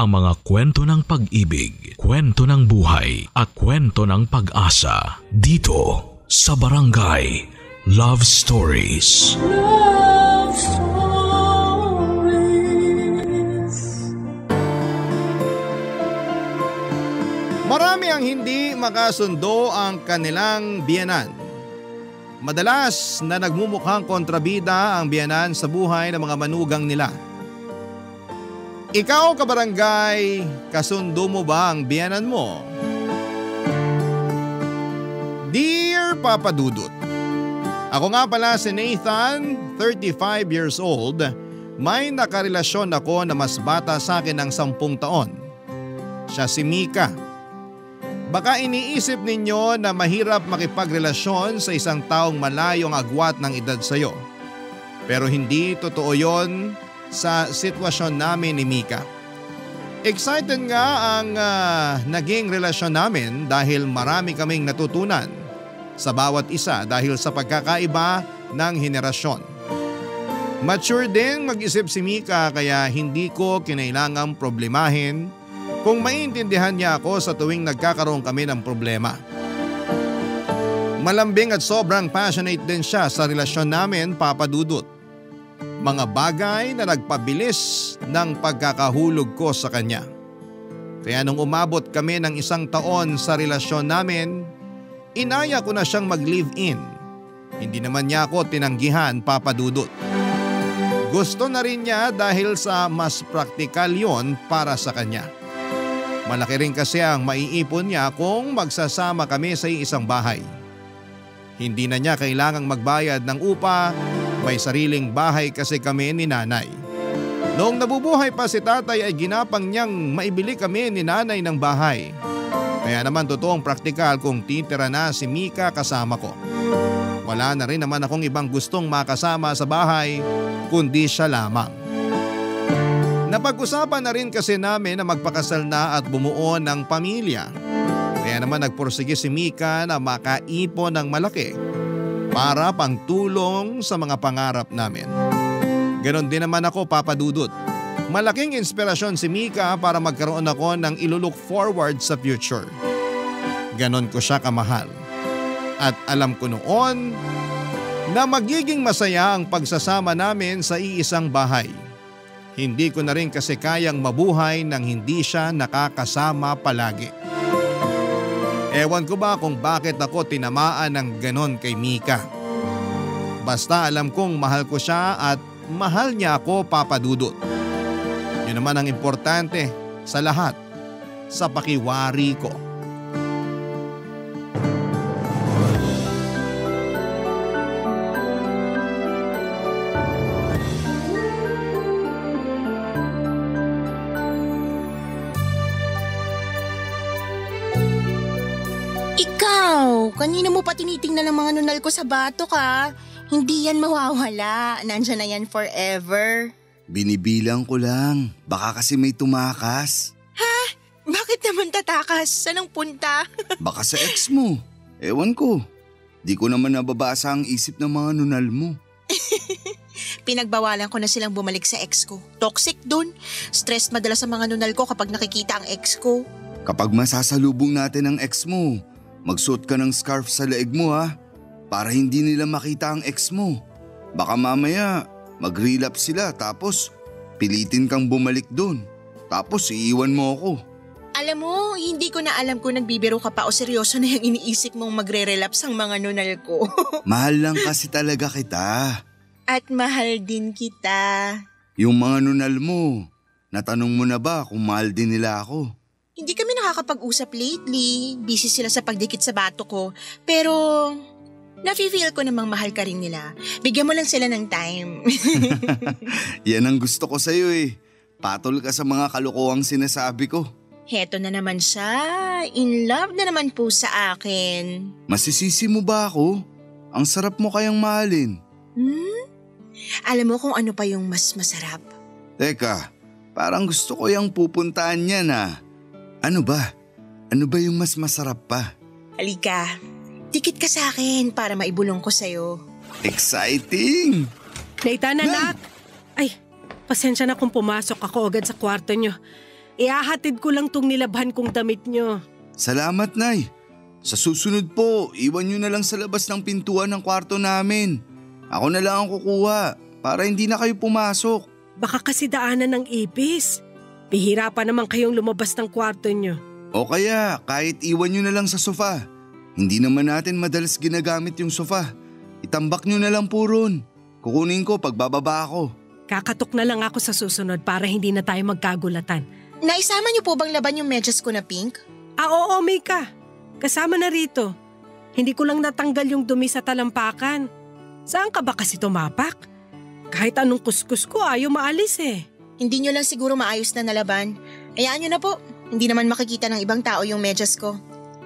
ang mga kwento ng pag-ibig, kwento ng buhay at kwento ng pag-asa dito sa Barangay Love Stories. Love Stories. Marami ang hindi makasundo ang kanilang biyenan. Madalas na nagmumukhang kontrabida ang biyenan sa buhay ng mga manugang nila. Ikaw, kabarangay, kasundo mo ba ang biyenan mo? Dear Papa Dudut, ako nga pala si Nathan, 35 years old. May nakarelasyon ako na mas bata sa akin ng 10 taon. Siya si Mika. Baka iniisip ninyo na mahirap makipagrelasyon sa isang taong malayong agwat ng edad sa'yo. Pero hindi totoo yon sa sitwasyon namin ni Mika. Excited nga ang naging relasyon namin dahil marami kaming natutunan sa bawat isa dahil sa pagkakaiba ng henerasyon. Mature din mag-isip si Mika kaya hindi ko kinailangang problemahin kung maintindihan niya ako sa tuwing nagkakaroon kami ng problema. Malambing at sobrang passionate din siya sa relasyon namin, Papa Dudut. Mga bagay na nagpabilis ng pagkakahulog ko sa kanya. Kaya nung umabot kami ng 1 taon sa relasyon namin, inaya ko na siyang mag-live-in. Hindi naman niya ako tinanggihan, Papa Dudut. Gusto na rin niya dahil sa mas praktikal yon para sa kanya. Malaki rin kasi ang maiipon niya kung magsasama kami sa isang bahay. Hindi na niya kailangang magbayad ng upa, may sariling bahay kasi kami ni nanay. Noong nabubuhay pa si tatay ay ginapang niyang maibili kami ni nanay ng bahay. Kaya naman totoong praktikal kung titira na si Mika kasama ko. Wala na rin naman akong ibang gustong makasama sa bahay kundi siya lamang. Napag-usapan na rin kasi namin na magpakasal na at bumuo ng pamilya. Kaya naman nagpursige si Mika na makaipon ng malaki para pangtulong sa mga pangarap namin. Ganon din naman ako, Papa Dudut. Malaking inspirasyon si Mika para magkaroon ako ng ilulook forward sa future. Ganon ko siya kamahal. At alam ko noon na magiging masaya ang pagsasama namin sa iisang bahay. Hindi ko na rin kasi kayang mabuhay nang hindi siya nakakasama palagi. Ewan ko ba kung bakit ako tinamaan ng ganon kay Mika. Basta alam kong mahal ko siya at mahal niya ako, Papa Dudut. Yun naman ang importante sa lahat, sa pakiwari ko. Kanina mo pa tinitingnan ang mga nunal ko sa batok ha. Hindi yan mawawala. Nandyan na yan forever. Binibilang ko lang. Baka kasi may tumakas. Ha? Bakit naman tatakas? Saan ang punta? Baka sa ex mo. Ewan ko. Di ko naman nababasa ang isip ng mga nunal mo. Pinagbawalan ko na silang bumalik sa ex ko. Toxic dun. Stress madalas ang mga nunal ko kapag nakikita ang ex ko. Kapag masasalubong natin ang ex mo, magsuot ka ng scarf sa leeg mo ha, para hindi nila makita ang ex mo. Baka mamaya mag-relapse sila tapos pilitin kang bumalik doon. Tapos iiwan mo ako. Alam mo, hindi ko na alam kung nagbibiro ka pa o seryoso na yung iniisip mong magre-relapse ang mga nunal ko. Mahal lang kasi talaga kita. At mahal din kita. Yung mga nunal mo, natanong mo na ba kung mahal din nila ako? Hindi kami nakakapag-usap lately. Busy sila sa pagdikit sa bato ko. Pero nafe-feel ko namang mahal ka rin nila. Bigyan mo lang sila ng time. Yan ang gusto ko sa'yo eh. Patol ka sa mga kalokohang sinasabi ko. Heto na naman siya. In love na naman po sa akin. Masisisi mo ba ako? Ang sarap mo kayang mahalin. Alam mo kung ano pa yung mas masarap? Teka, parang gusto ko yung pupuntahan niya na. Ano ba? Ano ba yung mas masarap pa? Halika, dikit ka sa akin para maibulong ko sa'yo. Exciting! Nathan, anak! Ay, pasensya na kung pumasok ako agad sa kwarto nyo. Ihahatid ko lang tong nilabhan kong damit nyo. Salamat, Nay. Sa susunod po, iwan nyo na lang sa labas ng pintuan ng kwarto namin. Ako na lang ang kukuha para hindi na kayo pumasok. Baka kasi daanan ng ipis. Bihira pa naman kayong lumabas ng kwarto nyo. O kaya kahit iwan nyo na lang sa sofa. Hindi naman natin madalas ginagamit yung sofa. Itambak nyo na lang po ron. Kukunin ko pagbababa ako. Kakatok na lang ako sa susunod para hindi na tayo magkagulatan. Naisama niyo po bang laban yung medyas ko na pink? Oo, Mika. Kasama na rito. Hindi ko lang natanggal yung dumi sa talampakan. Saan ka ba kasi tumapak? Kahit anong kuskus ko ayaw maalis eh. Hindi niyo lang siguro maayos na nalaban. Hayaan niyo na po. Hindi naman makikita ng ibang tao yung medyas ko.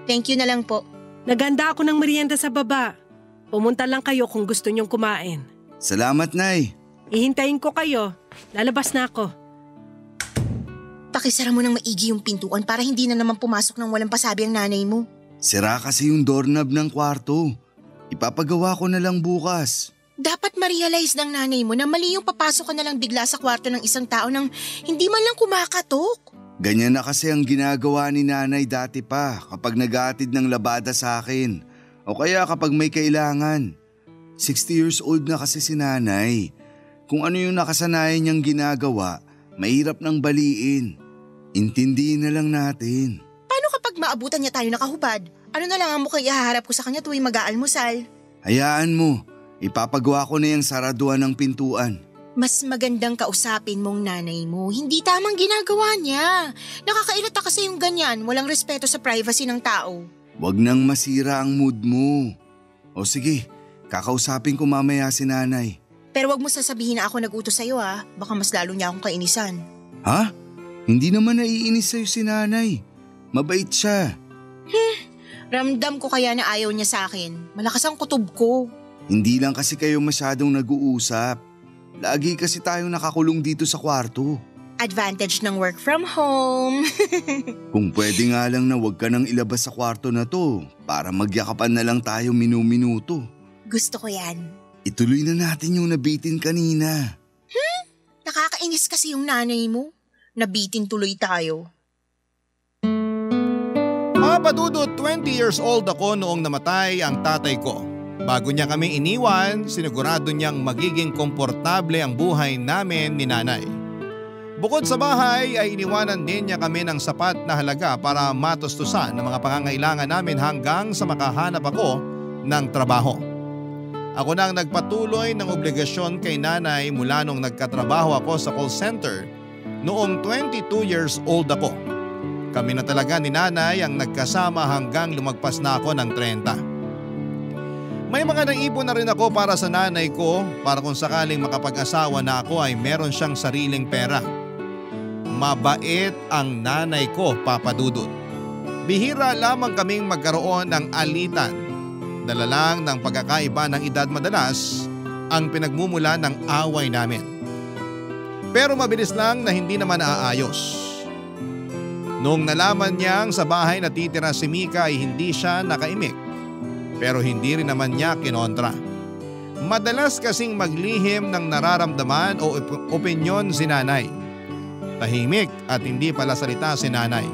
Thank you na lang po. Naganda ako ng merienda sa baba. Pumunta lang kayo kung gusto niyong kumain. Salamat, Nay. Ihintayin ko kayo. Lalabas na ako. Pakisara mo ng maigi yung pintuan para hindi na naman pumasok ng walang pasabi ang nanay mo. Sira kasi yung doorknob ng kwarto. Ipapagawa ko na lang bukas. Dapat ma-realize ng nanay mo na mali yung papasok ka na lang bigla sa kwarto ng isang tao nang hindi man lang kumakatok. Ganyan na kasi ang ginagawa ni Nanay dati pa kapag nag-aatid ng labada sa akin. O kaya kapag may kailangan. 60 years old na kasi si Nanay. Kung ano yung nakasanayan niyang ginagawa, mahirap nang baliin. Intindihin na lang natin. Paano kapag maabutan niya tayo nakahubad? Ano na lang ang mukhang ihaharap ko sa kanya tuwing mag-aalmusal? Hayaan mo, ipapagawa ko na yung saraduan ng pintuan. Mas magandang kausapin mong nanay mo. Hindi tamang ginagawa niya. Nakakairita kasi yung ganyan. Walang respeto sa privacy ng tao. Huwag nang masira ang mood mo. O sige, kakausapin ko mamaya si Nanay. Pero wag mo sasabihin na ako nag-utos sa'yo ha. Baka mas lalo niya akong kainisan. Ha? Hindi naman naiinis sa'yo si Nanay. Mabait siya. Ramdam ko kaya na ayaw niya sa akin. Malakas ang kutob ko. Hindi lang kasi kayo masyadong nag-uusap. Lagi kasi tayong nakakulong dito sa kwarto. Advantage ng work from home. Kung pwede nga lang na wag ka nang ilabas sa kwarto na to para magyakapan na lang tayo minu-minuto. Gusto ko yan. Ituloy na natin yung nabitin kanina. Nakakainis kasi yung nanay mo. Nabitin tuloy tayo. Papadudot 20 years old ako noong namatay ang tatay ko. Bago niya kami iniwan, sinigurado niyang magiging komportable ang buhay namin ni Nanay. Bukod sa bahay ay iniwanan din niya kami ng sapat na halaga para matustusan ang mga pangangailangan namin hanggang sa makahanap ako ng trabaho. Ako nang nagpatuloy ng obligasyon kay Nanay mula nung nagkatrabaho ako sa call center noong 22 years old ako. Kami na talaga ni Nanay ang nagkasama hanggang lumagpas na ako ng 30. May mga naipon na rin ako para sa nanay ko para kung sakaling makapag-asawa na ako ay meron siyang sariling pera. Mabait ang nanay ko, Papa Dudut. Bihira lamang kaming magkaroon ng alitan. Dala lang ng pagkakaiba ng edad madalas ang pinagmumula ng away namin. Pero mabilis lang na hindi naman naaayos. Noong nalaman niyang sa bahay natitira si Mika ay hindi siya nakaimik. Pero hindi rin naman niya kinontra. Madalas kasing maglihim ng nararamdaman o opinyon si Nanay. Tahimik at hindi pala salita si Nanay.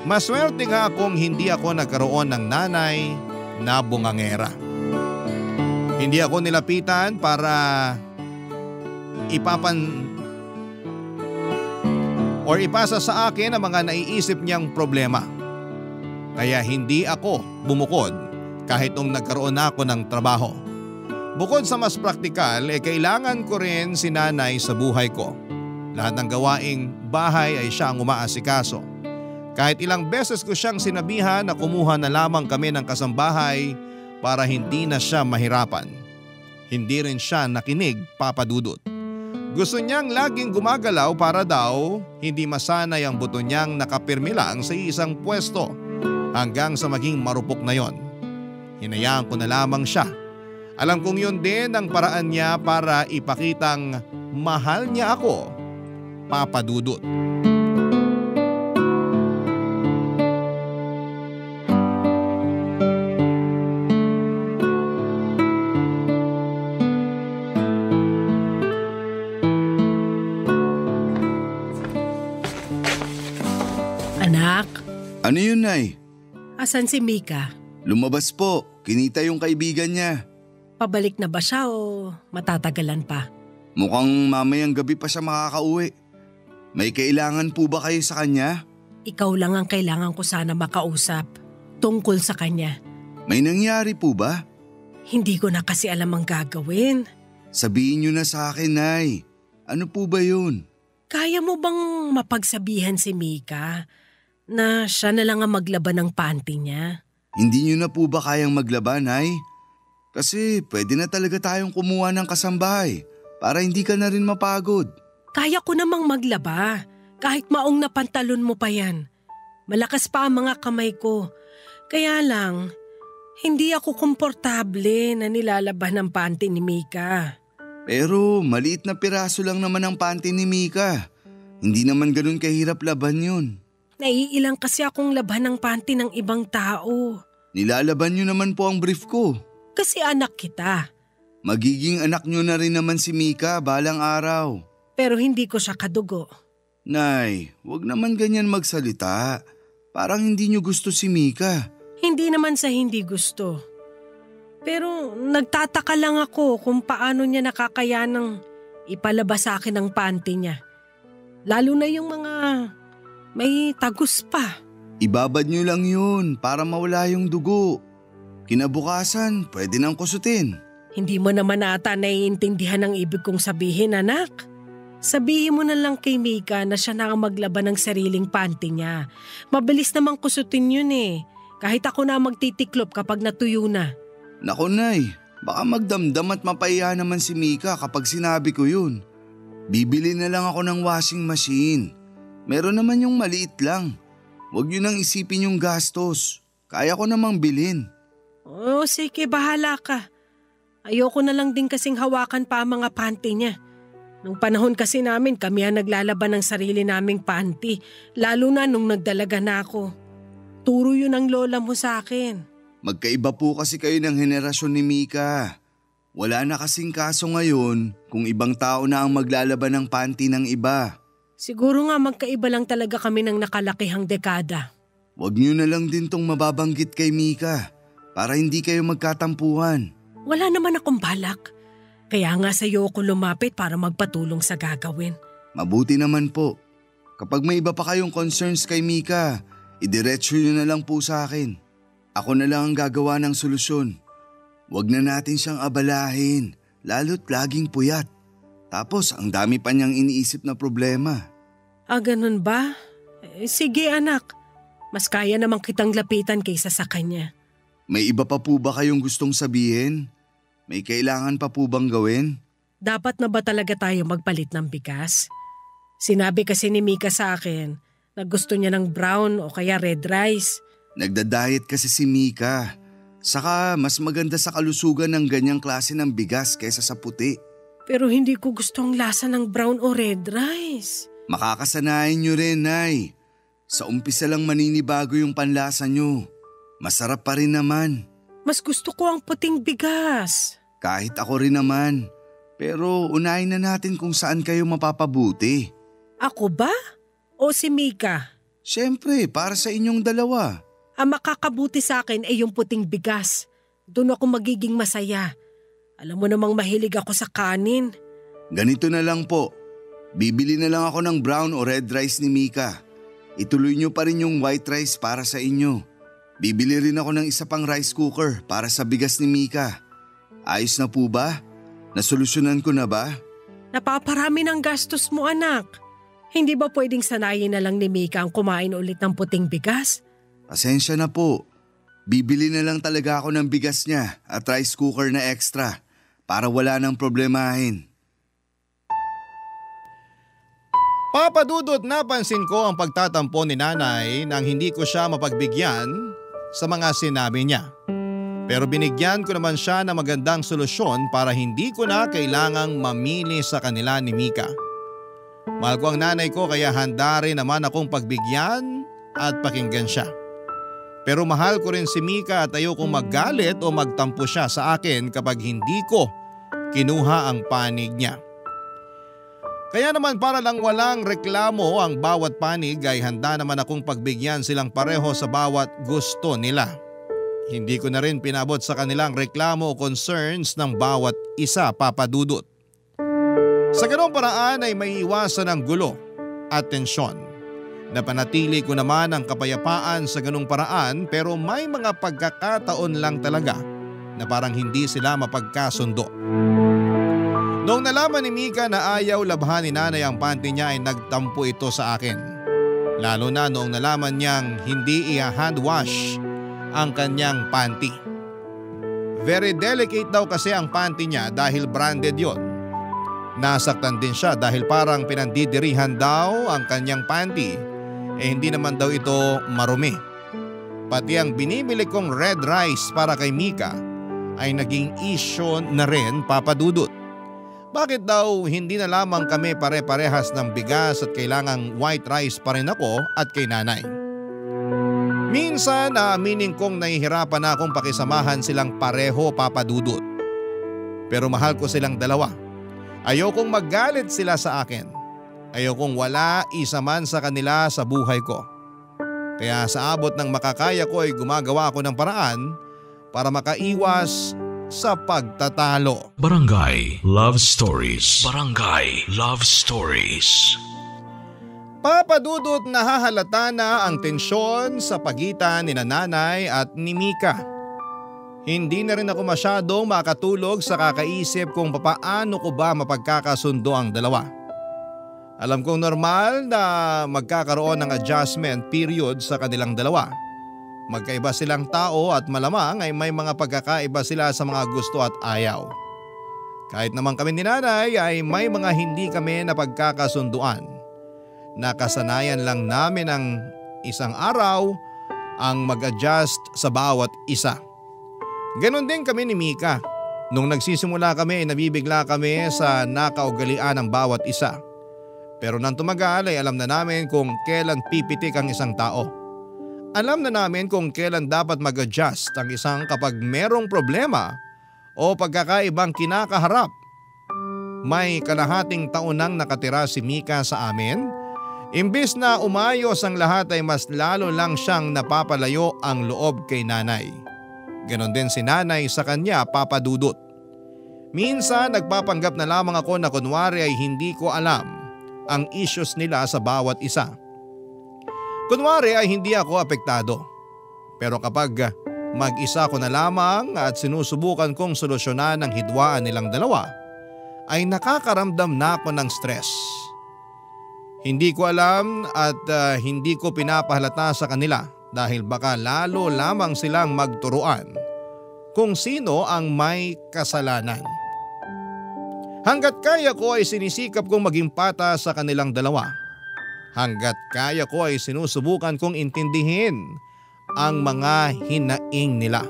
Maswerte nga akong hindi ako nagkaroon ng nanay na bungangera. Hindi ako nilapitan para ipasa sa akin ang mga naiisip niyang problema. Kaya hindi ako bumukod kahit nung nagkaroon na ako ng trabaho. Bukod sa mas praktikal, kailangan ko rin si Nanay sa buhay ko. Lahat ng gawaing bahay ay siya ang umaasikaso. Kahit ilang beses ko siyang sinabihan na kumuha na lamang kami ng kasambahay para hindi na siya mahirapan. Hindi rin siya nakinig, Papa Dudut. Gusto niyang laging gumagalaw para daw hindi masanay ang buto niyang nakapirmi lang sa isang pwesto hanggang sa maging marupok na yon. Hinayaan ko na lamang siya. Alam kong yun din ang paraan niya para ipakitang mahal niya ako, Papa Dudut. Anak, Ano yun, Nay? asan si Mika? Lumabas po. Kinita yung kaibigan niya. Pabalik na ba siya o matatagalan pa? Mukhang mamayang gabi pa siya makakauwi. May kailangan po ba kayo sa kanya? Ikaw lang ang kailangan ko sana makausap tungkol sa kanya. May nangyari po ba? Hindi ko na kasi alam ang gagawin. Sabihin niyo na sa akin, Nay. Ano po ba yun? Kaya mo bang mapagsabihan si Mika na siya na lang ang maglaban ng panty niya? Hindi niyo na po ba kayang maglaban, Nay? Kasi pwede na talaga tayong kumuha ng kasambahay para hindi ka na rin mapagod. Kaya ko namang maglaba kahit maong na pantalon mo pa yan. Malakas pa ang mga kamay ko. Kaya lang, hindi ako komportable na nilalaban ng panty ni Mika. Pero maliit na piraso lang naman ang panty ni Mika. Hindi naman ganun kahirap laban yun. Naiilang kasi akong laban ng panty ng ibang tao. Nilalaban niyo naman po ang brief ko. Kasi anak kita. Magiging anak niyo na rin naman si Mika balang araw. Pero hindi ko siya kadugo. Nay, wag naman ganyan magsalita. Parang hindi niyo gusto si Mika. Hindi naman sa hindi gusto. Pero nagtataka lang ako kung paano niya nakakayanang ipalabas sa akin ang panty niya. Lalo na yung mga may tagus pa. Ibabad niyo lang yun para mawala yung dugo. Kinabukasan, pwede nang kusutin. Hindi mo naman ata naiintindihan ang ibig kong sabihin, anak. Sabihin mo na lang kay Mika na siya na ang maglaban ng sariling panty niya. Mabilis namang kusutin yun eh. Kahit ako na magtitiklop kapag natuyo na. Naku, Nay, baka magdamdam at mapahiya naman si Mika kapag sinabi ko yun. Bibili na lang ako ng washing machine. Meron naman yung maliit lang. Huwag niyo nang isipin yung gastos. Kaya ko namang bilhin. Oh, sige, bahala ka. Ayoko na lang din kasing hawakan pa ang mga panty niya. Nung panahon kasi namin, kami ang naglalaban ng sarili naming panty. Lalo na nung nagdalaga na ako. Turo yun ang lola mo sa akin. Magkaiba po kasi kayo ng henerasyon ni Mika. Wala na kasing kaso ngayon kung ibang tao na ang maglalaban ng panty ng iba. Siguro nga magkaiba lang talaga kami ng nakalakihang dekada. Huwag niyo na lang din tong mababanggit kay Mika para hindi kayo magkatampuhan. Wala naman akong balak. Kaya nga sa'yo ako lumapit para magpatulong sa gagawin. Mabuti naman po. Kapag may iba pa kayong concerns kay Mika, idiretso niyo na lang po sa akin. Ako na lang ang gagawa ng solusyon. Huwag na natin siyang abalahin, lalo't laging puyat. Tapos ang dami pa niyang iniisip na problema. Ah, ganun ba? Sige anak, mas kaya namang kitang lapitan kaysa sa kanya. May iba pa po ba kayong gustong sabihin? May kailangan pa po bang gawin? Dapat na ba talaga tayo magpalit ng bigas? Sinabi kasi ni Mika sa akin na gusto niya ng brown o kaya red rice. Nagda-diet kasi si Mika. Saka mas maganda sa kalusugan ng ganyang klase ng bigas kaysa sa puti. Pero hindi ko gusto ang lasa ng brown o red rice. Makakasanayan niyo rin, Nay. Sa umpisa lang maninibago yung panlasa niyo. Masarap pa rin naman. Mas gusto ko ang puting bigas. Kahit ako rin naman. Pero unahin na natin kung saan kayo mapapabuti. Ako ba? O si Mika? Siyempre, para sa inyong dalawa. Ang makakabuti sa akin ay yung puting bigas. Doon ako magiging masaya. Alam mo namang mahilig ako sa kanin. Ganito na lang po. Bibili na lang ako ng brown o red rice ni Mika. Ituloy niyo pa rin yung white rice para sa inyo. Bibili rin ako ng isa pang rice cooker para sa bigas ni Mika. Ayos na po ba? Nasolusyonan ko na ba? Napaparami ng gastos mo, anak. Hindi ba pwedeng sanayin na lang ni Mika ang kumain ulit ng puting bigas? Pasensya na po. Bibili na lang talaga ako ng bigas niya at rice cooker na extra para wala nang problemahin. Papa Dudut, napansin ko ang pagtatampo ni nanay nang hindi ko siya mapagbigyan sa mga sinabi niya. Pero binigyan ko naman siya ng magandang solusyon para hindi ko na kailangang mamili sa kanila ni Mika. Mahal ko ang nanay ko kaya handa rin naman akong pagbigyan at pakinggan siya. Pero mahal ko rin si Mika at ayokong maggalit o magtampo siya sa akin kapag hindi ko kinuha ang panig niya. Kaya naman para lang walang reklamo ang bawat panig ay handa naman akong pagbigyan silang pareho sa bawat gusto nila. Hindi ko na rin pinabot sa kanilang reklamo o concerns ng bawat isa, Papa Dudut. Sa ganong paraan ay may iwasan ang gulo at tensyon. Napanatili ko naman ang kapayapaan sa ganong paraan pero may mga pagkakataon lang talaga na parang hindi sila mapagkasundo. Noong nalaman ni Mika na ayaw labhan ni nanay ang panty niya ay nagtampo ito sa akin. Lalo na noong nalaman niyang hindi i-hand wash ang kanyang panty. Very delicate daw kasi ang panty niya dahil branded yon. Nasaktan din siya dahil parang pinandidirihan daw ang kanyang panty hindi naman daw ito marumi. Pati ang binibili kong red rice para kay Mika ay naging issue na rin, Papa Dudut. Bakit daw hindi na lamang kami pare-parehas ng bigas at kailangang white rice pa rin ako at kay nanay? Minsan naaminin kong nahihirapan na akong pakisamahan silang pareho, Papa Dudut. Pero mahal ko silang dalawa. Ayokong magalit sila sa akin. Ayokong wala isa man sa kanila sa buhay ko. Kaya sa abot ng makakaya ko ay gumagawa ako ng paraan para makaiwas sa pagtatalo. Barangay Love Stories. Barangay Love Stories. Papa Dudut, nahahalata na ang tensyon sa pagitan ni nanay at ni Mika. Hindi na rin ako masyadong makatulog sa kakaisip kung papaano ko ba mapagkakasundo ang dalawa. Alam kong normal na magkakaroon ng adjustment period sa kanilang dalawa. Magkaiba silang tao at malamang ay may mga pagkakaiba sila sa mga gusto at ayaw. Kahit naman kami ni nanay ay may mga hindi kami napagkakasunduan. Nakasanayan lang namin ang isang araw ang mag-adjust sa bawat isa. Ganon din kami ni Mika. Nung nagsisimula kami ay nabibigla kami sa nakaugalian ng bawat isa. Pero nang tumagal ay alam na namin kung kailan pipitik ang isang tao. Alam na namin kung kailan dapat mag-adjust ang isang kapag merong problema o pagkakaibang kinakaharap. May kalahating taon nang nakatira si Mika sa amin. Imbis na umayos ang lahat ay mas lalo lang siyang napapalayo ang loob kay nanay. Ganon din si nanay sa kanya, Papa Dudut. Minsan nagpapanggap na lamang ako na kunwari ay hindi ko alam ang issues nila sa bawat isa. Kunwari ay hindi ako apektado. Pero kapag mag-isa ko na lamang at sinusubukan kong solusyonan ang hidwaan nilang dalawa, ay nakakaramdam na ako ng stress. Hindi ko alam at hindi ko pinapahalata sa kanila dahil baka lalo lamang silang magturuan kung sino ang may kasalanan. Hanggat kaya ko ay sinisikap kong maging pata sa kanilang dalawa. Hanggat kaya ko ay sinusubukan kong intindihin ang mga hinaing nila.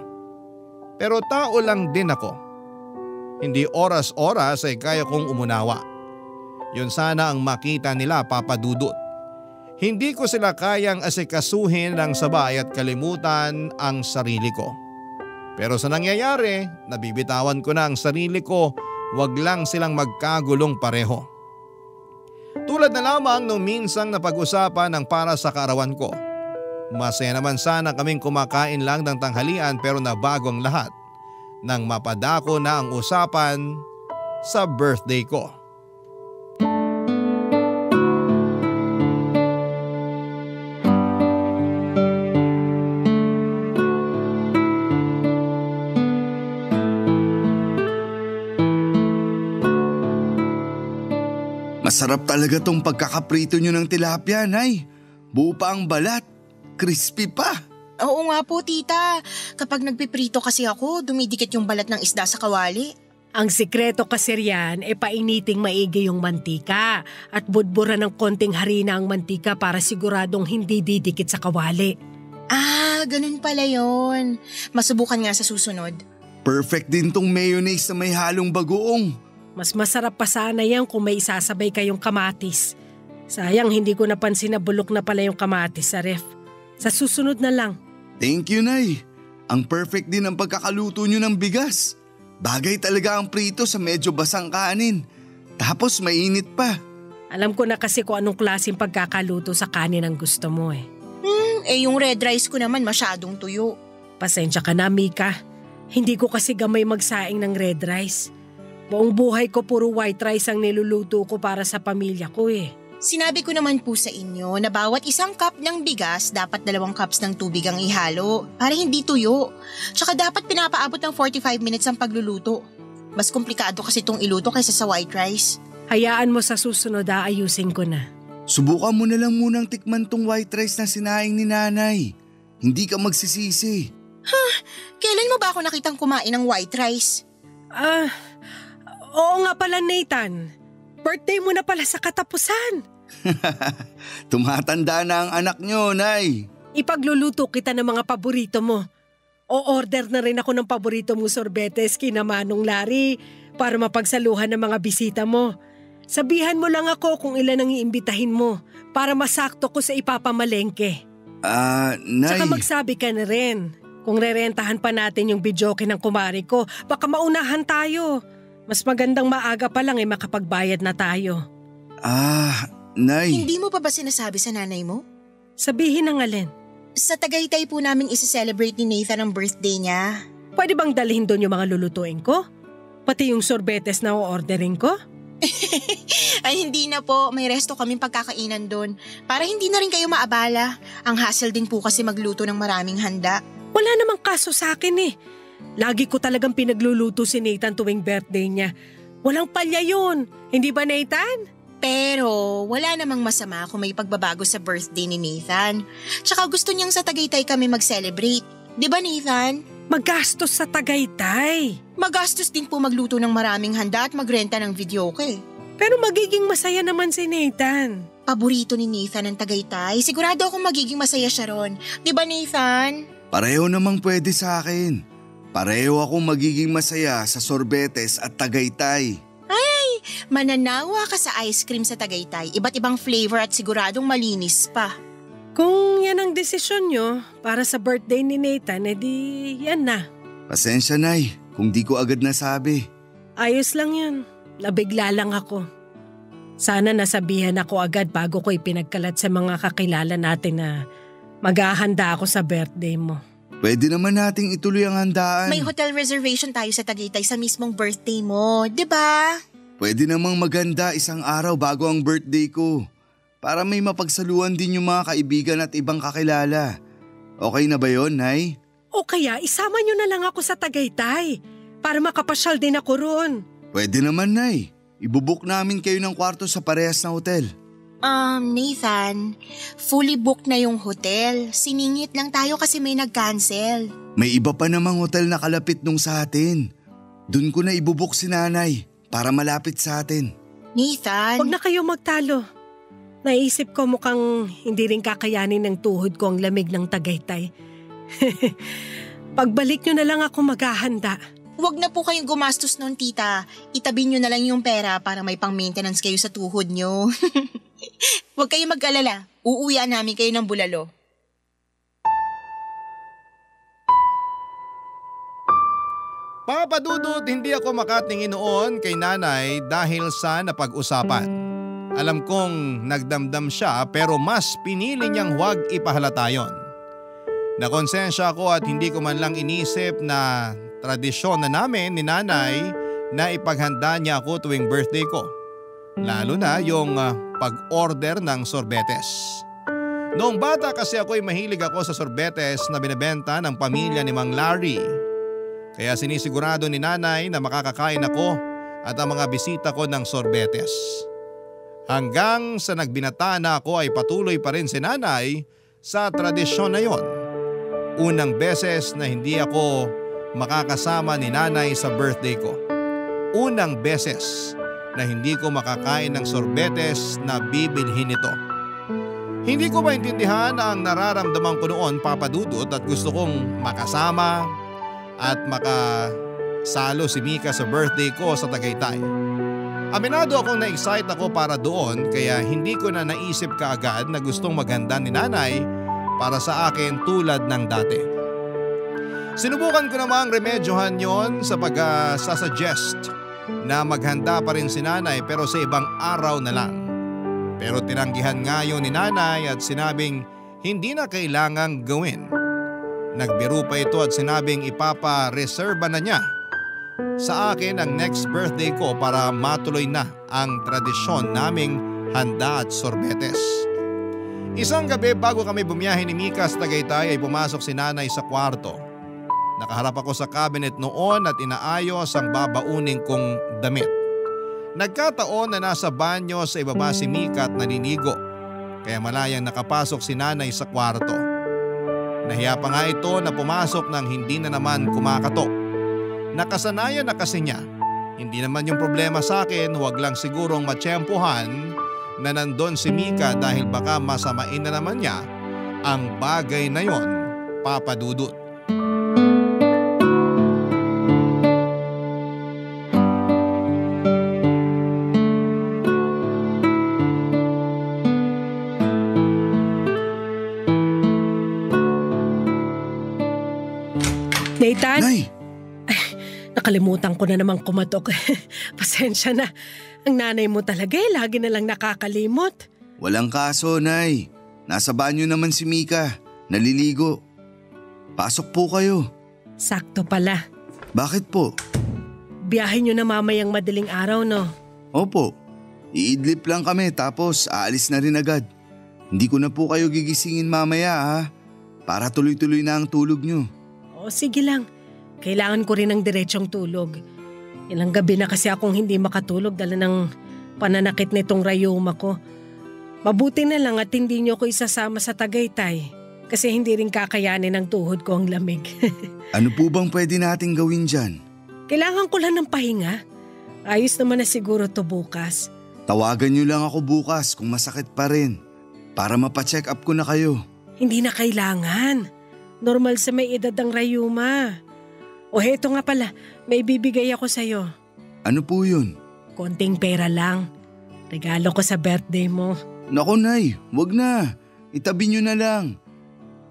Pero tao lang din ako. Hindi oras-oras ay kaya kong umunawa. Yun sana ang makita nila, Papa Dudut. Hindi ko sila kayang asikasuhin ng sabay at kalimutan ang sarili ko. Pero sa nangyayari, nabibitawan ko na ang sarili ko, wag lang silang magkagulong pareho. Tulad na lamang nung minsang napag-usapan ng para sa kaarawan ko. Masaya naman sana kaming kumakain lang ng tanghalian pero nabago ang lahat nang mapadako na ang usapan sa birthday ko. Masarap talaga tong pagkakaprito nyo ng tilapia, Nay. Buo pa ang balat. Crispy pa. Oo nga po, tita. Kapag nagpiprito kasi ako, dumidikit yung balat ng isda sa kawali. Ang sikreto kasi riyan ay painiting maigi yung mantika at budburan ng konting harina ang mantika para siguradong hindi didikit sa kawali. Ah, ganun pala yun. Masubukan nga sa susunod. Perfect din tong mayonnaise na may halong bagoong. Mas masarap pa sana yan kung may isasabay kayong kamatis. Sayang hindi ko napansin na bulok na pala yung kamatis sa ref. Sa susunod na lang. Thank you, Nay. Ang perfect din ang pagkakaluto nyo ng bigas. Bagay talaga ang prito sa medyo basang kanin. Tapos mainit pa. Alam ko na kasi kung anong klaseng pagkakaluto sa kanin ang gusto mo eh. Yung red rice ko naman masyadong tuyo. Pasensya ka na, Mika. Hindi ko kasi gamay magsaing ng red rice. Buong buhay ko puro white rice ang niluluto ko para sa pamilya ko eh. Sinabi ko naman po sa inyo na bawat isang cup ng bigas dapat 2 cups ng tubig ang ihalo para hindi tuyo. Tsaka dapat pinapaabot ng 45 minutes ang pagluluto. Mas komplikado kasi itong iluto kaysa sa white rice. Hayaan mo sa susunod, ayusin ko na. Subukan mo na lang munang tikman tong white rice na sinaing ni nanay. Hindi ka magsisisi. Kailan mo ba ako nakitang kumain ng white rice? Oo nga pala, Nathan. Birthday mo na pala sa katapusan. Tumatanda na ang anak nyo, Nay. Ipagluluto kita ng mga paborito mo. O-order na rin ako ng paborito mong sorbetes kina Manong Larry para mapagsaluhan ng mga bisita mo. Sabihan mo lang ako kung ilan ang iimbitahin mo para masakto ko sa ipapamalengke. Nay. Tsaka magsabi ka na rin. Kung rerentahan pa natin yung videoke ng kumari ko, baka maunahan tayo. Mas magandang maaga pa lang makapagbayad na tayo. Nay. Hindi mo pa ba sinasabi sa nanay mo? Sabihin ng alin? Sa Tagaytay po namin isi-celebrate ni Nathan ang birthday niya. Pwede bang dalhin doon yung mga lulutuin ko? Pati yung sorbetes na o-ordering ko? Ay hindi na po, may resto kaming pagkakainan doon. Para hindi na rin kayo maabala. Ang hassle din po kasi magluto ng maraming handa. Wala namang kaso sa akin eh. Lagi ko talagang pinagluluto si Nathan tuwing birthday niya. Walang palya yun. Hindi ba, Nathan? Pero wala namang masama kung may pagbabago sa birthday ni Nathan. Tsaka gusto niyang sa Tagaytay kami mag-celebrate. Di ba, Nathan? Magastos sa Tagaytay. Magastos din po magluto ng maraming handa at magrenta ng videoke. Pero magiging masaya naman si Nathan. Paborito ni Nathan ang Tagaytay. Sigurado akong magiging masaya siya ron. Di ba, Nathan? Pareho namang pwede sa akin. Pareho akong magiging masaya sa sorbetes at Tagaytay. Mananawa ka sa ice cream sa Tagaytay. Iba't ibang flavor at siguradong malinis pa. Kung yan ang desisyon nyo para sa birthday ni Nathan, edi yan na. Pasensya, Nay, kung di ko agad nasabi. Ayos lang yun. Nabigla lang ako. Sana nasabihan ako agad bago ko ipinagkalat sa mga kakilala natin na maghahanda ako sa birthday mo. Pwede naman nating ituloy ang handaan. May hotel reservation tayo sa Tagaytay sa mismong birthday mo, di ba? Pwede namang maganda isang araw bago ang birthday ko. Para may mapagsaluhan din yung mga kaibigan at ibang kakilala. Okay na ba yon, Nay? O kaya isama nyo na lang ako sa Tagaytay para makapasyal din ako roon. Pwede naman, Nay. Ibubuk namin kayo ng kwarto sa parehas na hotel. Nathan, fully booked na yung hotel. Siningit lang tayo kasi may nag-cancel. May iba pa namang hotel na kalapit nung sa atin. Doon ko na ibubuk si Nanay para malapit sa atin. Nathan. Huwag na kayo magtalo. Naisip ko mukhang hindi rin kakayanin ng tuhod ko ang lamig ng Tagaytay. Pagbalik nyo na lang ako maghahanda. Huwag na po kayong gumastos nun, tita. Itabi nyo na lang yung pera para may pang-maintenance kayo sa tuhod nyo. Huwag kayong mag-alala. Uuwian namin kayo ng bulalo. Papa Dudut, hindi ako makatingin noon kay nanay dahil sa napag-usapan. Alam kong nagdamdam siya pero mas pinili niyang huwag ipahalata yon. Nakonsensya ako at hindi ko man lang inisip na tradisyon na namin ni nanay na ipaghanda niya ako tuwing birthday ko. Lalo na yung pag-order ng sorbetes. Noong bata kasi ako'y mahilig ako sa sorbetes na binebenta ng pamilya ni Mang Larry. Kaya sinisigurado ni nanay na makakakain ako at ang mga bisita ko ng sorbetes. Hanggang sa nagbinata na ako ay patuloy pa rin si nanay sa tradisyon na yon. Unang beses na hindi ako makakasama ni nanay sa birthday ko. Unang beses na hindi ko makakain ng sorbetes na bibilhin nito. Hindi ko maintindihan ang nararamdaman ko noon, Papa Dudut, at gusto kong makasama at makasalo si Mika sa birthday ko sa Tagaytay. Aminado akong na-excite ako para doon kaya hindi ko na naisip kaagad na gustong maghanda ni nanay para sa akin tulad ng dati. Sinubukan ko namang remedyohan yon sa pag-suggest na maghanda pa rin si nanay pero sa ibang araw na lang. Pero tinanggihan nga yun ni nanay at sinabing hindi na kailangang gawin. Nagbiro pa ito at sinabing ipapa-reserva na niya sa akin ang next birthday ko para matuloy na ang tradisyon naming handa at sorbetes. Isang gabi bago kami bumiyahe ni Mika sa Tagaytay ay pumasok si nanay sa kwarto. Nakaharap ako sa cabinet noon at inaayos ang babauning kong damit. Nagkataon na nasa banyo sa ibaba si Mika at naliligo, kaya malayang nakapasok si nanay sa kwarto. Nahiya pa nga ito na pumasok nang hindi na naman kumakatok. Nakasanayan na kasi niya. Hindi naman yung problema sa akin, huwag lang sigurong matsyempohan na nandun si Mika dahil baka masamain na naman niya ang bagay na yon, Papa Dudut. Nathan? Nay! Nakalimutan ko na namang kumatok. Pasensya na. Ang nanay mo talaga lagi na lang nakakalimot. Walang kaso, Nay. Nasa banyo naman si Mika. Naliligo. Pasok po kayo. Sakto pala. Bakit po? Biyahe nyo na mamayang madaling araw, no? Opo. Iidlip lang kami tapos aalis na rin agad. Hindi ko na po kayo gigisingin mamaya ha. Para tuloy-tuloy na ang tulog nyo. O sige lang. Kailangan ko rin ng diretsyong tulog. Ilang gabi na kasi akong hindi makatulog dala ng pananakit nitong rayuma ko. Mabuti na lang at hindi niyo ko isasama sa Tagaytay. Kasi hindi rin kakayanin ng tuhod ko ang lamig. Ano po bang pwede nating gawin dyan? Kailangan ko lang ng pahinga. Ayos naman na siguro to bukas. Tawagan nyo lang ako bukas kung masakit pa rin. Para mapacheck up ko na kayo. Hindi na kailangan. Normal sa may edad ang rayuma. O heto nga pala, may bibigay ako sa'yo. Ano po yun? Konting pera lang. Regalo ko sa birthday mo. Naku Nay, wag na. Itabi nyo na lang.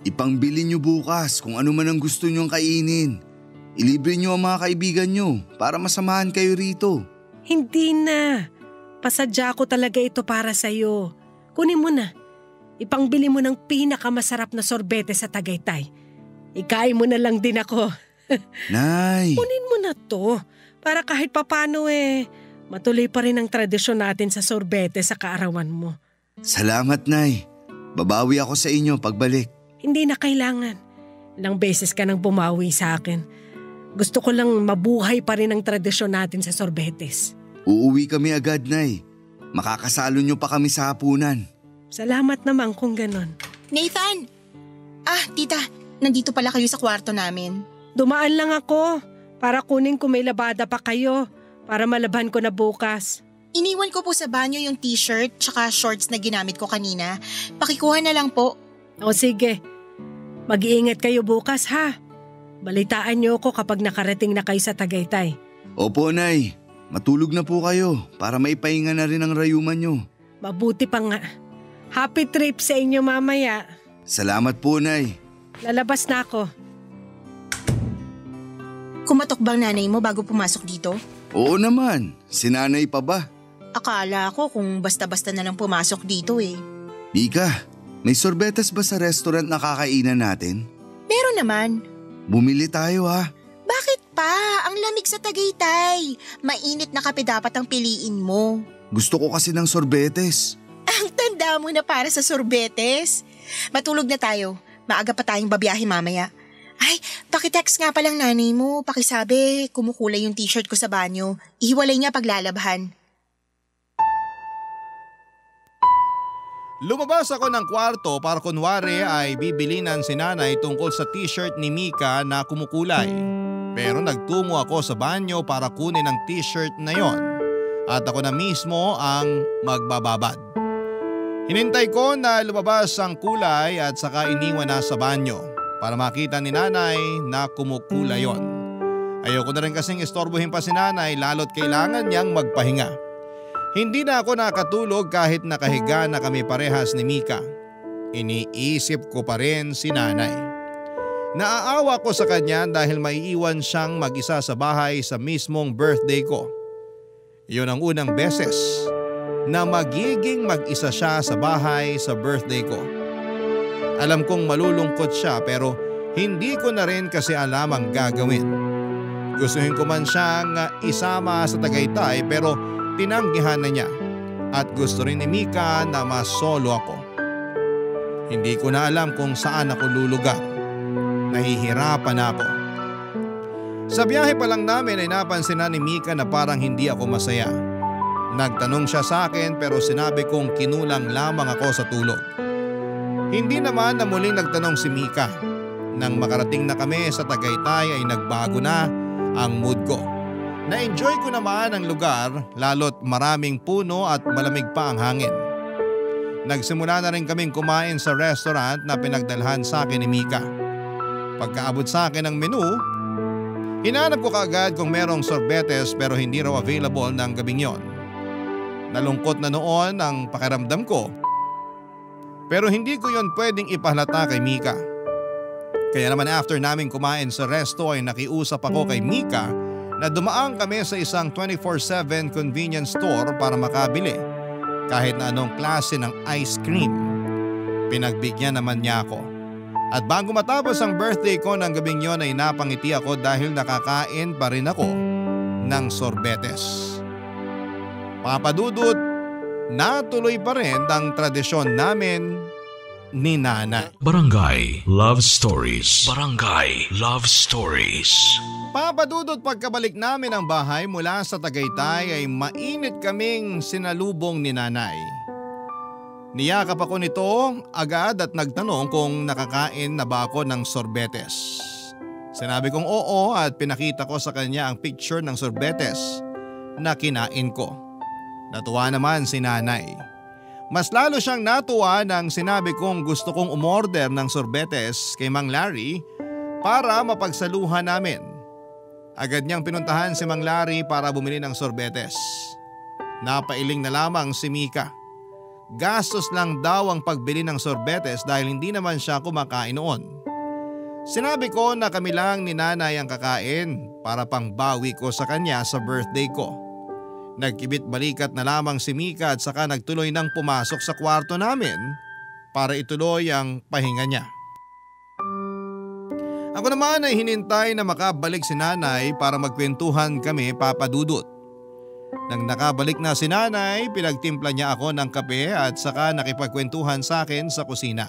Ipangbili nyo bukas kung ano man ang gusto nyong kainin. Ilibre nyo ang mga kaibigan nyo para masamahan kayo rito. Hindi na. Pasadya ko talaga ito para sa'yo. Kunin mo na. Ipangbili mo ng pinakamasarap na sorbete sa Tagaytay. Ikain mo na lang din ako. Nay! Kunin mo na to. Para kahit papano matuloy pa rin ang tradisyon natin sa sorbete sa kaarawan mo. Salamat Nay. Babawi ako sa inyo pagbalik. Hindi na kailangan. Ilang beses ka nang bumawi sa akin. Gusto ko lang mabuhay pa rin ang tradisyon natin sa sorbetes. Uuwi kami agad Nay. Makakasalo nyo pa kami sa hapunan. Salamat naman kung ganon. Nathan! Tita, nandito pala kayo sa kwarto namin. Dumaan lang ako para kunin kung may labada pa kayo para malaban ko na bukas. Iniwan ko po sa banyo yung t-shirt tsaka shorts na ginamit ko kanina. Pakikuha na lang po. O sige, mag-iingat kayo bukas ha. Balitaan niyo ako kapag nakarating na kayo sa Tagaytay. Opo Nay, matulog na po kayo para maipahinga na rin ang rayuman nyo. Mabuti pa nga. Happy trip sa inyo mamaya. Salamat po Nay. Lalabas na ako. Kumatok bang nanay mo bago pumasok dito? Oo naman, sinanay pa ba? Akala ko kung basta-basta na lang pumasok dito Mika, may sorbetes ba sa restaurant na kakainan natin? Meron naman. Bumili tayo ha. Bakit pa? Ang lamig sa Tagaytay. Mainit na kape dapat ang piliin mo. Gusto ko kasi ng sorbetes. Ang tanda mo na para sa sorbetes. Matulog na tayo. Maaga pa tayong babiyahe mamaya. Ay, pakitext nga palang nanay mo. Pakisabi, kumukulay yung t-shirt ko sa banyo. Ihiwalay niya paglalabhan. Lumabas ako ng kwarto para kunwari ay bibilinan si nanay tungkol sa t-shirt ni Mika na kumukulay. Pero nagtungo ako sa banyo para kunin ang t-shirt na yon at ako na mismo ang magbababad. Hinintay ko na lumabas ang kulay at saka iniwan na sa banyo para makita ni nanay na kumukulay yon. Ayoko na rin kasing istorbohin pa si nanay lalo't kailangan niyang magpahinga. Hindi na ako nakatulog kahit nakahiga na kami parehas ni Mika. Iniisip ko pa rin si nanay. Naaawa ko sa kanya dahil maiiwan siyang mag-isa sa bahay sa mismong birthday ko. Iyon ang unang beses na magiging mag-isa siya sa bahay sa birthday ko. Alam kong malulungkot siya pero hindi ko na rin kasi alam ang gagawin. Gustuhin ko man siyang isama sa Tagaytay pero tinanggihan na niya at gusto rin ni Mika na masolo ako. Hindi ko na alam kung saan ako lulugar. Nahihirapan ako. Sa biyahe pa lang namin ay napansin na ni Mika na parang hindi ako masaya. Nagtanong siya sa akin pero sinabi kong kinulang lamang ako sa tulog. Hindi naman na muling nagtanong si Mika. Nang makarating na kami sa Tagaytay ay nagbago na ang mood ko. Na-enjoy ko naman ang lugar lalo't maraming puno at malamig pa ang hangin. Nagsimula na rin kaming kumain sa restaurant na pinagdalhan sa akin ni Mika. Pagkaabot sa akin ng menu, hinanap ko kaagad kung merong sorbetes pero hindi raw available ng gabing yon. Nalungkot na noon ang pakiramdam ko pero hindi ko yon pwedeng ipahalata kay Mika. Kaya naman after namin kumain sa resto ay nakiusap ako kay Mika na dumaan kami sa isang 24/7 convenience store para makabili kahit na anong klase ng ice cream. Pinagbigyan naman niya ako. At bago matapos ang birthday ko ng gabing yon ay napangiti ako dahil nakakain pa rin ako ng sorbetes. Papadudot, natuloy pa rin ang tradisyon namin ni Nanay. Barangay Love Stories. Barangay Love Stories. Papadudot, pagkabalik namin ng bahay mula sa Tagaytay ay mainit kaming sinalubong ni Nanay. Niyakap ako nito agad at nagtanong kung nakakain na ba ako ng sorbetes. Sinabi kong oo at pinakita ko sa kanya ang picture ng sorbetes na kinain ko. Natuwa naman si Nanay. Mas lalo siyang natuwa nang sinabi kong gusto kong umorder ng sorbetes kay Mang Larry para mapagsaluhan namin. Agad niyang pinuntahan si Mang Larry para bumili ng sorbetes. Napailing na lamang si Mika. Gastos lang daw ang pagbili ng sorbetes dahil hindi naman siya kumakain noon. Sinabi ko na kami lang ni Nanay ang kakain para pangbawi ko sa kanya sa birthday ko. Nagkibit balikat na lamang si Mika at saka nagtuloy nang pumasok sa kwarto namin para ituloy ang pahinga niya. Ako naman ay hinintay na makabalik si Nanay para magkwentuhan kami, papadudot. Nang nakabalik na si Nanay, pinagtimpla niya ako ng kape at saka nakipagkwentuhan sa akin sa kusina.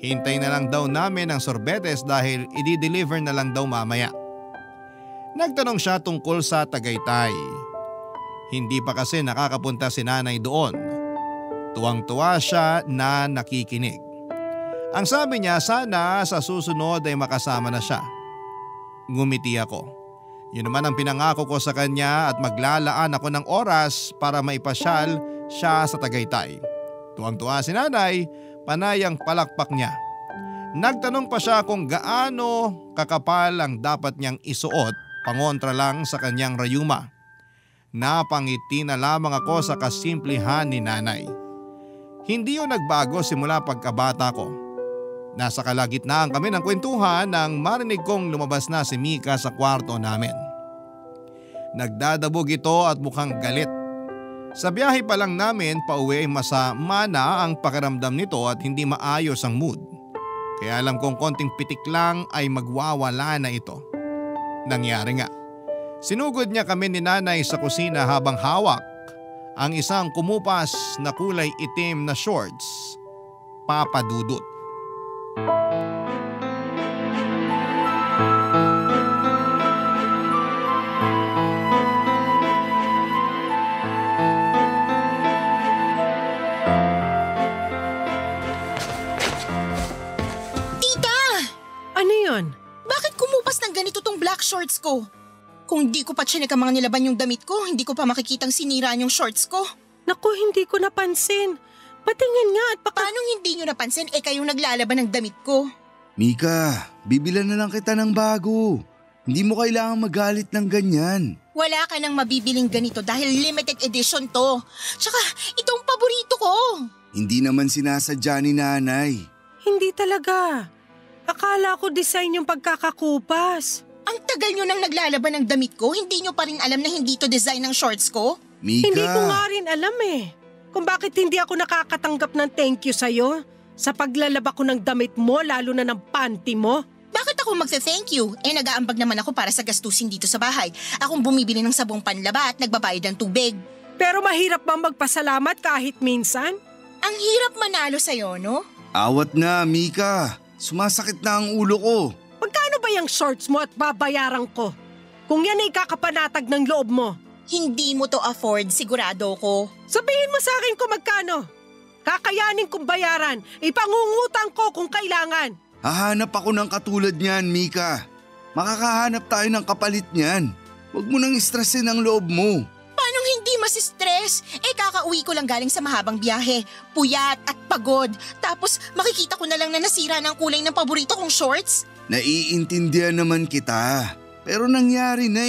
Hintay na lang daw namin ang sorbetes dahil i-deliver na lang daw mamaya. Nagtanong siya tungkol sa Tagaytay. Hindi pa kasi nakakapunta si Nanay doon. Tuwang-tuwa siya na nakikinig. Ang sabi niya sana sa susunod ay makasama na siya. Ngumiti ako. Yun naman ang pinangako ko sa kanya at maglalaan ako ng oras para maipasyal siya sa Tagaytay. Tuwang-tuwa si Nanay, panayang palakpak niya. Nagtanong pa siya kung gaano kakapal ang dapat niyang isuot pangontra lang sa kanyang rayuma. Napangiti na lamang ako sa kasimplihan ni Nanay. Hindi yun nagbago simula pagkabata ko. Nasa kalagitnaan kami ng kwentuhan nang marinig kong lumabas na si Mika sa kwarto namin. Nagdadabog ito at mukhang galit. Sa biyahe pa lang namin pauwi ay masama na ang pakiramdam nito at hindi maayos ang mood. Kaya alam kong konting pitik lang ay magwawala na ito. Nangyari nga. Sinugod niya kami ni Nanay sa kusina habang hawak ang isang kumupas na kulay itim na shorts. Papadudot. Bakit kumupas ng ganito tong black shorts ko? Kung hindi ko pa chinek ang mga nilaban yung damit ko, hindi ko pa makikitang sinira yung shorts ko. Naku, hindi ko napansin. Patingin nga at Paano hindi nyo napansin kayong naglalaban ng damit ko? Mika, bibilan na lang kita ng bago. Hindi mo kailangang magalit ng ganyan. Wala ka nang mabibiling ganito dahil limited edition to. Tsaka itong paborito ko. Hindi naman sinasadya ni Nanay. Hindi talaga. Akala ko design yung pagkakakupas. Ang tagal nyo nang naglalaban ng damit ko, hindi nyo pa rin alam na hindi to design ng shorts ko? Mika. Hindi ko nga rin alam kung bakit hindi ako nakakatanggap ng thank you sa'yo sa paglalaba ko ng damit mo, lalo na ng panty mo. Bakit ako magte-thank you? Nag-aambag naman ako para sa gastusin dito sa bahay. Akong bumibili ng sabong panlaba at nagbabayad ng tubig. Pero mahirap bang magpasalamat kahit minsan? Ang hirap manalo sa'yo, no? Awat na, Mika. Sumasakit na ang ulo ko. Magkano ba yung shorts mo at babayaran ko? Kung yan ay kakapanatag ng loob mo. Hindi mo to afford, sigurado ko. Sabihin mo sa akin kung magkano. Kakayanin kong bayaran. Ipangungutang ko kung kailangan. Hahanap ako ng katulad niyan, Mika. Makakahanap tayo ng kapalit niyan. Huwag mo nang stressin ang loob mo. Paanong hindi mas-stress? Kakauwi ko lang galing sa mahabang biyahe. Puyat at pagod. Tapos makikita ko na lang na nasira ng kulay ng paborito kong shorts. Naiintindihan naman kita. Pero nangyari na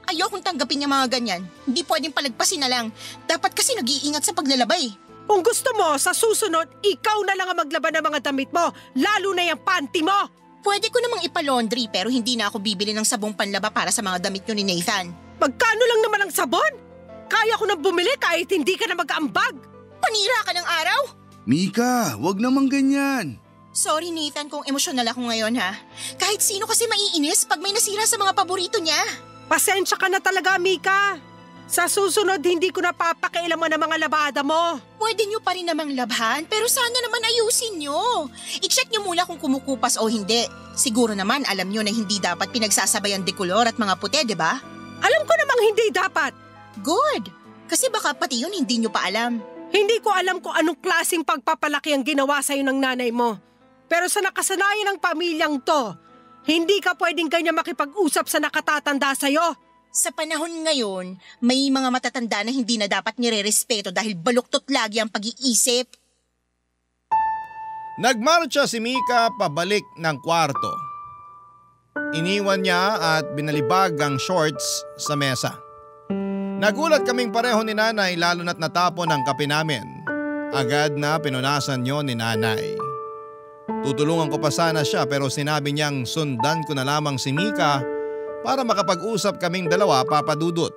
Ayokong tanggapin yung mga ganyan. Hindi pwedeng palagpasin na lang. Dapat kasi nag-iingat sa paglalabay. Kung gusto mo, sa susunod, ikaw na lang ang maglaban ng mga damit mo, lalo na yung panty mo. Pwede ko namang ipalaundry pero hindi na ako bibili ng sabong panlaba para sa mga damit nyo ni Nathan. Magkano lang naman ang sabon? Kaya ko nang bumili kahit hindi ka na mag-aambag. Panira ka ng araw? Mika, wag naman ganyan. Sorry Nathan kung emosyonal ako ngayon ha. Kahit sino kasi maiinis pag may nasira sa mga paborito niya. Pasensya ka na talaga, Mika. Sa susunod, hindi ko na papakialaman ang mga labada mo. Pwede nyo pa rin namang labhan pero sana naman ayusin nyo. I-check nyo muna kung kumukupas o hindi. Siguro naman alam nyo na hindi dapat pinagsasabayan dekolor at mga puti, di ba? Alam ko namang hindi dapat. Good. Kasi baka pati yun hindi nyo pa alam. Hindi ko alam kung anong klaseng pagpapalaki ang ginawa sa'yo ng nanay mo. Pero sa nakasanayan ng pamilyang to, hindi ka pwedeng ganyan makipag-usap sa nakatatanda sa'yo. Sa panahon ngayon, may mga matatanda na hindi na dapat nire-respeto dahil baluktot lagi ang pag-iisip. Nagmarcha si Mika pabalik ng kwarto. Iniwan niya at binalibag ang shorts sa mesa. Nagulat kaming pareho ni nanay lalo na't natapon ang kape namin. Agad na pinunasan niyo ni nanay. Tutulungan ko pa sana siya pero sinabi niyang sundan ko na lamang si Mika para makapag-usap kaming dalawa, Papa Dudut.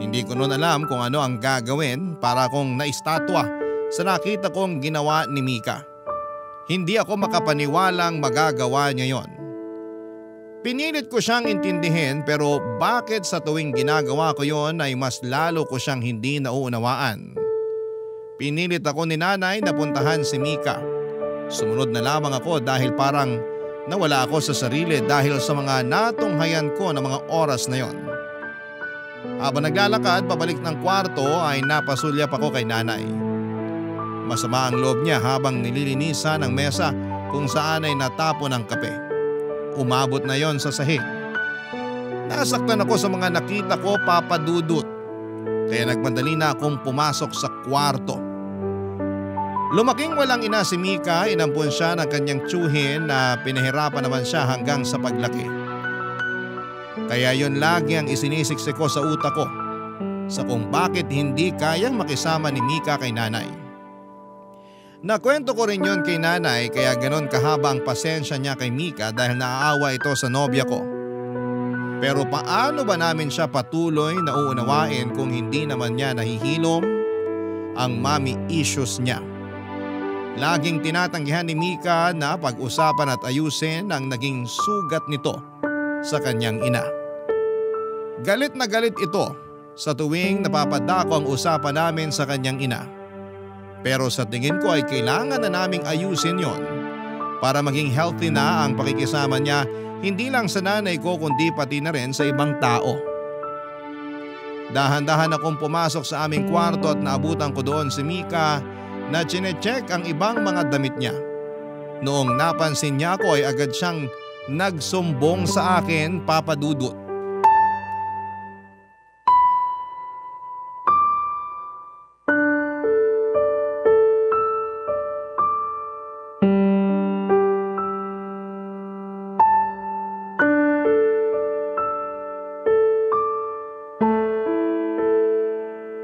Hindi ko noon alam kung ano ang gagawin para akong naistatwa sa nakita kong ginawa ni Mika. Hindi ako makapaniwalang magagawa niya yon. Pinilit ko siyang intindihin pero bakit sa tuwing ginagawa ko yon ay mas lalo ko siyang hindi nauunawaan. Pinilit ako ni nanay na puntahan si Mika. Sumunod na lamang ako dahil parang nawala ako sa sarili dahil sa mga natunghayan ko ng mga oras na yon. Habang naglalakad pabalik ng kwarto ay napasulyap ako kay nanay. Masama ang loob niya habang nililinisan ang mesa kung saan ay natapon ang kape. Umabot na yon sa sahig. Nasaktan ako sa mga nakita ko, Papa Dudut. Kaya nagmadali na akong pumasok sa kwarto. Lumaking walang ina si Mika, inampun siya ng kanyang tiyuhin na pinahirapan naman siya hanggang sa paglaki. Kaya yon lagi ang isinisiksik ko sa utak ko sa kung bakit hindi kayang makisama ni Mika kay nanay. Nakwento ko rin yon kay nanay kaya ganon kahaba ang pasensya niya kay Mika dahil naaawa ito sa nobya ko. Pero paano ba namin siya patuloy na uunawain kung hindi naman niya nahihilom ang mommy issues niya? Laging tinatanggihan ni Mika na pag-usapan at ayusin ang naging sugat nito sa kanyang ina. Galit na galit ito sa tuwing napapadako ang usapan namin sa kanyang ina. Pero sa tingin ko ay kailangan na naming ayusin yon para maging healthy na ang pakikisama niya hindi lang sa nanay ko kundi pati na rin sa ibang tao. Dahan-dahan akong pumasok sa aming kwarto at naabutan ko doon si Mika na chinecheck ang ibang mga damit niya. Noong napansin niya ako ay agad siyang nagsumbong sa akin, Papa Dudut.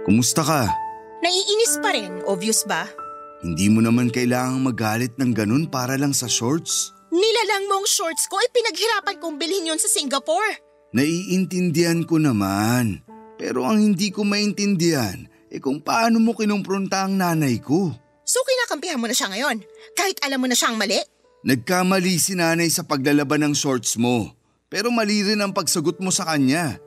Kumusta ka? Naiinis pa rin, obvious ba? Hindi mo naman kailangang magalit ng ganun para lang sa shorts. Nilalang mo ang shorts ko ay pinaghirapan kong bilhin yon sa Singapore. Naiintindihan ko naman. Pero ang hindi ko maintindihan kung paano mo kinumpronta ang nanay ko. So kinakampihan mo na siya ngayon, kahit alam mo na siyang mali? Nagkamali si nanay sa paglalaban ng shorts mo, pero mali rin ang pagsagot mo sa kanya.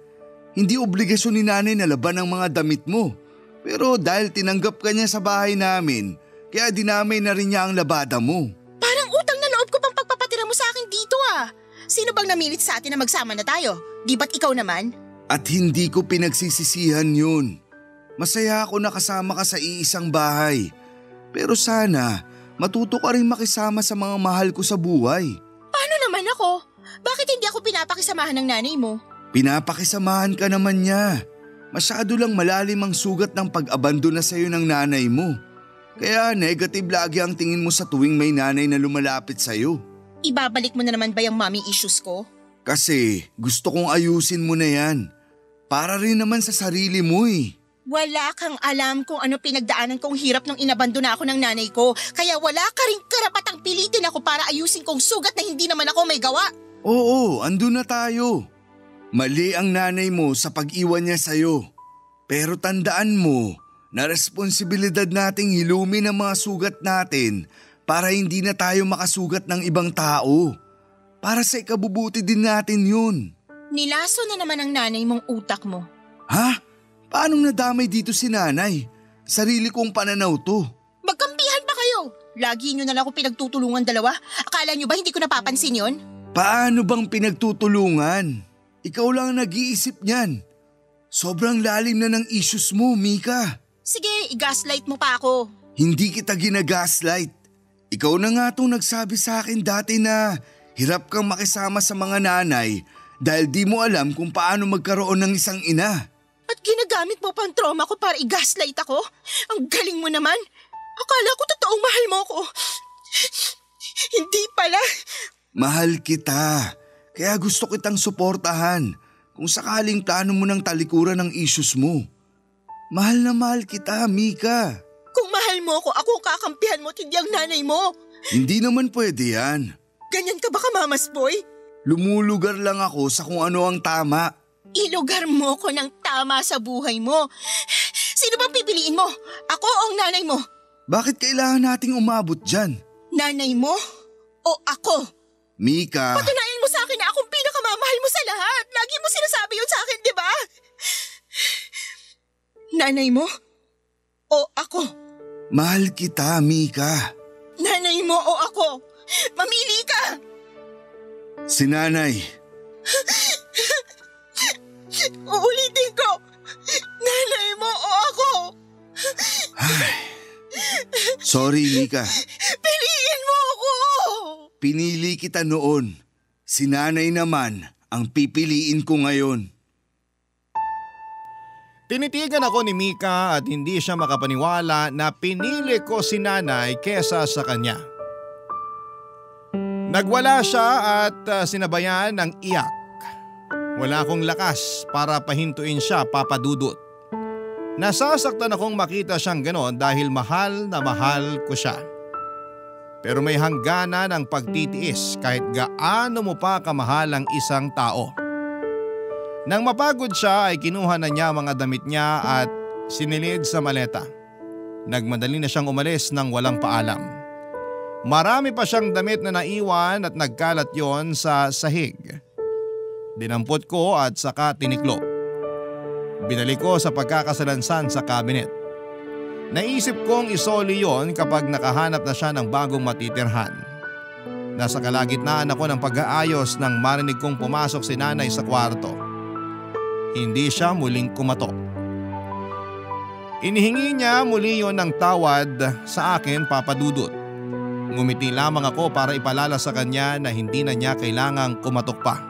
Hindi obligasyon ni nanay na laban ang mga damit mo, pero dahil tinanggap ka niya sa bahay namin, kaya dinamay na rin niya ang labada mo. Parang utang na loob ko pang pagpapatira mo sa akin dito ah. Sino bang namilit sa atin na magsama na tayo? Di ba't ikaw naman? At hindi ko pinagsisisihan yun. Masaya ako na kasama ka sa iisang bahay. Pero sana, matuto ka rin makisama sa mga mahal ko sa buhay. Paano naman ako? Bakit hindi ako pinapakisamahan ng nanay mo? Pinapakisamahan ka naman niya. Masyado lang malalim ang sugat ng pag-abandona sa'yo ng nanay mo. Kaya negative lagi ang tingin mo sa tuwing may nanay na lumalapit sa'yo. Ibabalik mo na naman ba yung mommy issues ko? Kasi gusto kong ayusin mo na yan. Para rin naman sa sarili mo eh. Wala kang alam kung ano pinagdaanan kong hirap nung inabandona ako ng nanay ko. Kaya wala ka rin karapatang pilitin ako para ayusin kong sugat na hindi naman ako may gawa. Oo, andun na tayo. Mali ang nanay mo sa pag-iwan niya sa'yo. Pero tandaan mo na responsibilidad nating hilumin ang mga sugat natin para hindi na tayo makasugat ng ibang tao. Para sa ikabubuti din natin yun. Nilaso na naman ang nanay mong utak mo. Ha? Paanong nadamay dito si nanay? Sarili kong pananaw to. Magkampihan pa kayo. Lagi nyo na lang ako pinagtutulungan dalawa. Akala nyo ba hindi ko napapansin yon? Paano bang pinagtutulungan? Ikaw lang ang nag-iisip niyan. Sobrang lalim na ng issues mo, Mika. Sige, i-gaslight mo pa ako. Hindi kita ginagaslight. Ikaw na nga itong nagsabi sa akin dati na hirap kang makisama sa mga nanay dahil di mo alam kung paano magkaroon ng isang ina. At ginagamit mo pang trauma ko para i-gaslight ako? Ang galing mo naman. Akala ko totoong mahal mo ako. Hindi pala. Mahal kita. Kaya gusto kitang suportahan kung sakaling plano mo ng talikuran ng issues mo. Mahal na mahal kita, Mika. Kung mahal mo ako kakampihan mo at hindi ang nanay mo. Hindi naman pwede yan. Ganyan ka ba kamamas boy? Lumulugar lang ako sa kung ano ang tama. Ilugar mo ko ng tama sa buhay mo. Sino bang pipiliin mo? Ako o ang nanay mo? Bakit kailangan nating umabot dyan? Nanay mo o ako? Mika… Patunayan mo sa akin na akong pinakamamahal mo sa lahat. Lagi mo sinasabi yun sa akin, di ba? Nanay mo o ako? Mahal kita, Mika. Nanay mo o ako? Mamili ka! Si nanay. Uulitin ko! Nanay mo o ako? Ay. Sorry, Mika. Piliin mo ako! Pinili kita noon. Si nanay naman ang pipiliin ko ngayon. Tinitigan ako ni Mika at hindi siya makapaniwala na pinili ko si nanay kesa sa kanya. Nagwala siya at sinabayan ng iyak. Wala akong lakas para pahintuin siya, Papa Dudut. Nasasaktan akong makita siyang ganon dahil mahal na mahal ko siya. Pero may hangganan ang pagtitiis kahit gaano mo pa kamahal ang isang tao. Nang mapagod siya ay kinuha na niya mga damit niya at sinilid sa maleta. Nagmadali na siyang umalis nang walang paalam. Marami pa siyang damit na naiwan at nagkalat yon sa sahig. Dinampot ko at saka tiniklop. Binalik ko sa pagkakasalansan sa cabinet. Naisip kong isoli yon kapag nakahanap na siya ng bagong matitirhan. Nasa kalagitnaan ako ng pag-aayos nang marinig kong pumasok si nanay sa kwarto. Hindi siya muling kumatok. Inihingi niya muli yon ng tawad sa akin, Papa Dudut. Ngumiti lamang ako para ipalala sa kanya na hindi na niya kailangang kumatok pa.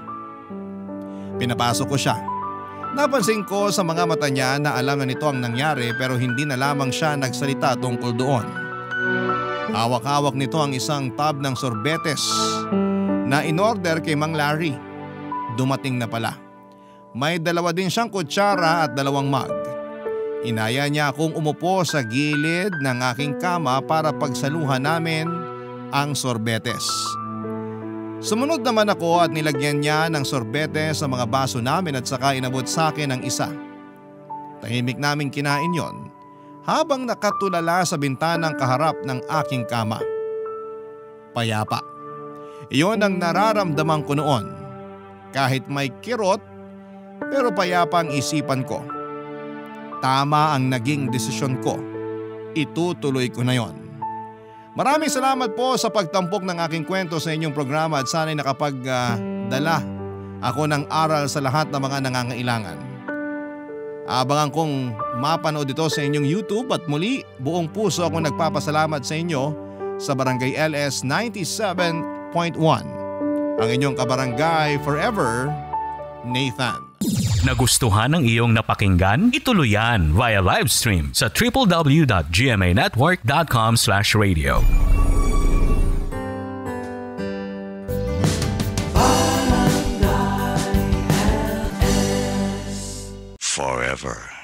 Pinapasok ko siya. Napansin ko sa mga mata niya na alam na nito ang nangyari pero hindi na lamang siya nagsalita tungkol doon. Hawak-hawak nito ang isang tub ng sorbetes na in-order kay Mang Larry. Dumating na pala. May dalawa din siyang kutsara at 2 mug. Inaya niya akong umupo sa gilid ng aking kama para pagsaluhan namin ang sorbetes. Sumunod naman ako at nilagyan niya ng sorbete sa mga baso namin at saka inabot sa akin ang isa. Tahimik naming kinain yon habang nakatulala sa bintanang kaharap ng aking kama. Payapa. Iyon ang nararamdaman ko noon. Kahit may kirot, pero payapa ang isipan ko. Tama ang naging desisyon ko. Itutuloy ko na yon. Maraming salamat po sa pagtampok ng aking kwento sa inyong programa at sana'y nakapagdala ako ng aral sa lahat ng mga nangangailangan. Abangan kong mapanood ito sa inyong YouTube at muli buong puso akong nagpapasalamat sa inyo sa Barangay LS 97.1. Ang inyong kabarangay forever, Nathan. Nagustuhan ng iyong napakinggan? Ituloy yan via live stream sa www.gmanetwork.com/radio. Forever.